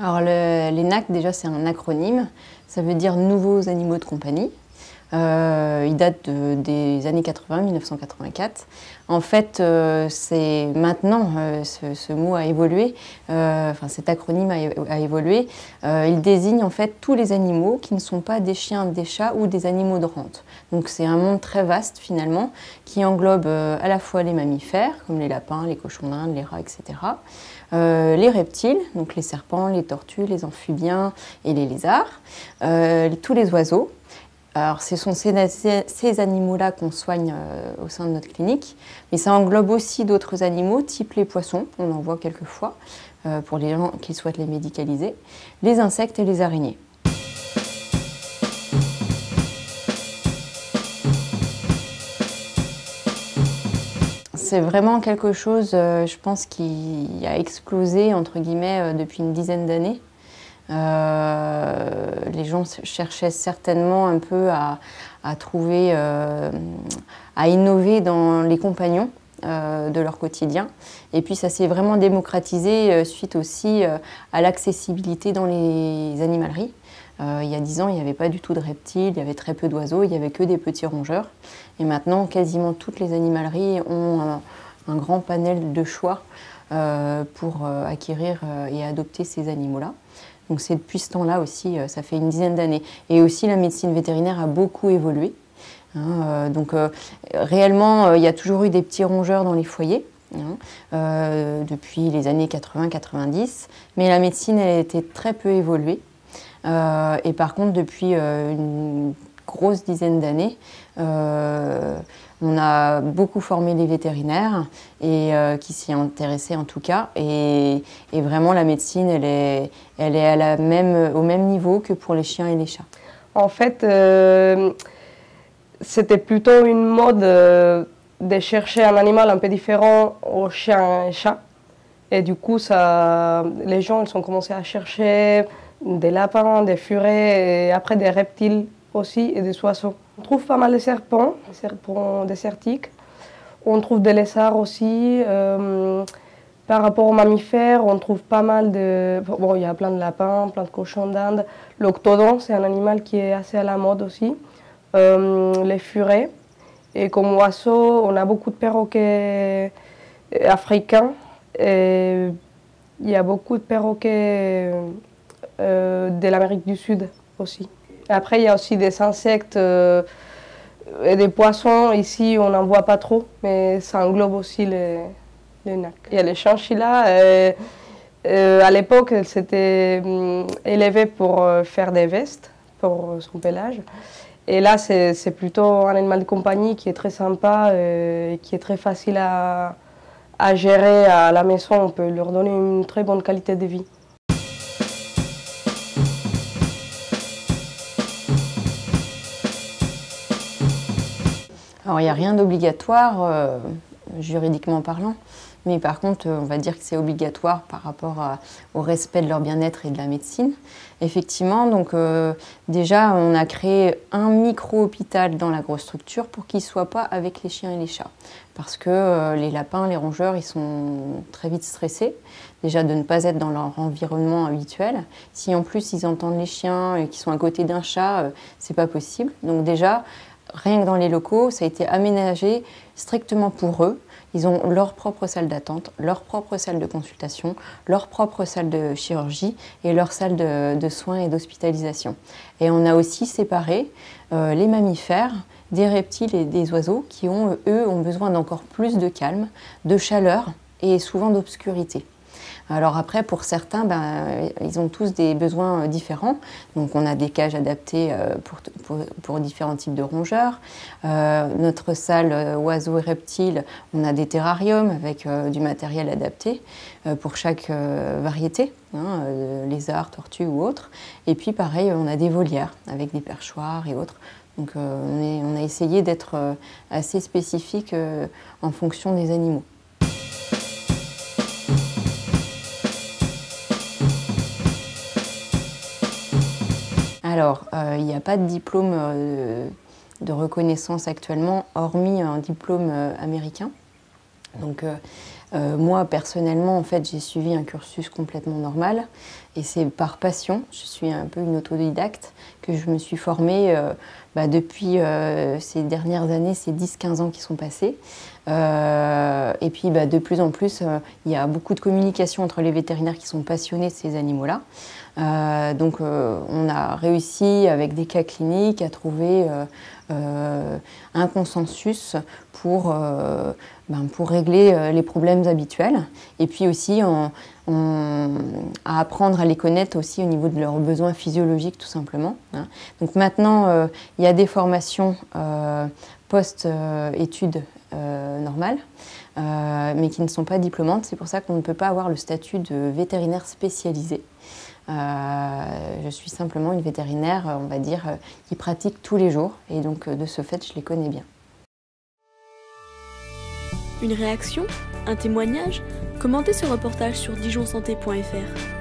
Alors l'ENAC, déjà, c'est un acronyme. Ça veut dire Nouveaux animaux de compagnie. Il date des années 80, 1984. En fait, c'est maintenant, ce mot a évolué, enfin cet acronyme a évolué. Il désigne en fait tous les animaux qui ne sont pas des chiens, des chats ou des animaux de rente. Donc c'est un monde très vaste finalement qui englobe à la fois les mammifères, comme les lapins, les cochons d'Inde, les rats, etc. Les reptiles, donc les serpents, les tortues, les amphibiens et les lézards, tous les oiseaux. Alors, ce sont ces animaux-là qu'on soigne au sein de notre clinique, mais ça englobe aussi d'autres animaux, type les poissons, on en voit quelquefois, pour les gens qui souhaitent les médicaliser, les insectes et les araignées. C'est vraiment quelque chose, je pense, qui a explosé, entre guillemets, depuis une dizaine d'années. Les gens cherchaient certainement un peu à trouver, à innover dans les compagnons de leur quotidien. Et puis ça s'est vraiment démocratisé suite aussi à l'accessibilité dans les animaleries. Il y a 10 ans, il n'y avait pas du tout de reptiles, il y avait très peu d'oiseaux, il n'y avait que des petits rongeurs. Et maintenant, quasiment toutes les animaleries ont un grand panel de choix pour acquérir et adopter ces animaux-là. Donc c'est depuis ce temps-là aussi, ça fait une dizaine d'années. Et aussi la médecine vétérinaire a beaucoup évolué. Réellement, il y a toujours eu des petits rongeurs dans les foyers, depuis les années 80-90. Mais la médecine, elle a été très peu évoluée. Et par contre, depuis une grosse dizaine d'années, on a beaucoup formé les vétérinaires et qui s'y intéressaient en tout cas. Et vraiment, la médecine, elle est au même niveau que pour les chiens et les chats. En fait, c'était plutôt une mode de chercher un animal un peu différent aux chiens et chats. Et du coup, les gens ils ont commencé à chercher des lapins, des furets, et après des reptiles aussi et des oiseaux. On trouve pas mal de serpents désertiques. On trouve des lézards aussi. Par rapport aux mammifères, on trouve pas mal de... Bon, il y a plein de lapins, plein de cochons d'Inde. L'octodon, c'est un animal qui est assez à la mode aussi. Les furets. Et comme oiseaux, on a beaucoup de perroquets africains. Et il y a beaucoup de perroquets de l'Amérique du Sud aussi. Après, il y a aussi des insectes et des poissons. Ici, on n'en voit pas trop, mais ça englobe aussi les nacs. Il y a les chinchillas. À l'époque, elles s'étaient élevées pour faire des vestes, pour son pelage. Et là, c'est plutôt un animal de compagnie qui est très sympa et qui est très facile à gérer à la maison. On peut leur donner une très bonne qualité de vie. Alors, il n'y a rien d'obligatoire, juridiquement parlant, mais par contre, on va dire que c'est obligatoire par rapport au respect de leur bien-être et de la médecine. Effectivement, donc déjà, on a créé un micro-hôpital dans la grosse structure pour qu'ils ne soient pas avec les chiens et les chats. Parce que les lapins, les rongeurs, ils sont très vite stressés, déjà de ne pas être dans leur environnement habituel. Si en plus, ils entendent les chiens et qu'ils sont à côté d'un chat, c'est pas possible. Donc déjà, rien que dans les locaux, ça a été aménagé strictement pour eux. Ils ont leur propre salle d'attente, leur propre salle de consultation, leur propre salle de chirurgie et leur salle de soins et d'hospitalisation. Et on a aussi séparé les mammifères des reptiles et des oiseaux qui, eux, ont besoin d'encore plus de calme, de chaleur et souvent d'obscurité. Alors après, pour certains, ils ont tous des besoins différents. Donc on a des cages adaptées pour différents types de rongeurs. Notre salle oiseaux et reptiles, on a des terrariums avec du matériel adapté pour chaque variété, lézards, tortues ou autres. Et puis pareil, on a des volières avec des perchoirs et autres. Donc on a essayé d'être assez spécifique en fonction des animaux. Alors, il n'y a pas de diplôme de reconnaissance actuellement, hormis un diplôme américain. Donc, Moi, personnellement, en fait, j'ai suivi un cursus complètement normal et c'est par passion. Je suis un peu une autodidacte que je me suis formée depuis ces dernières années, ces 10-15 ans qui sont passés. Et puis, de plus en plus, il y a beaucoup de communication entre les vétérinaires qui sont passionnés de ces animaux-là. Donc, on a réussi, avec des cas cliniques, à trouver un consensus pour régler les problèmes habituels. Et puis aussi, à apprendre à les connaître aussi au niveau de leurs besoins physiologiques, tout simplement. Hein. Donc maintenant, il y a des formations post-études normales, mais qui ne sont pas diplômantes. C'est pour ça qu'on ne peut pas avoir le statut de vétérinaire spécialisé. Je suis simplement une vétérinaire, on va dire, qui pratique tous les jours. Et donc, de ce fait, je les connais bien. Une réaction? Un témoignage? Commentez ce reportage sur dijonsanté.fr.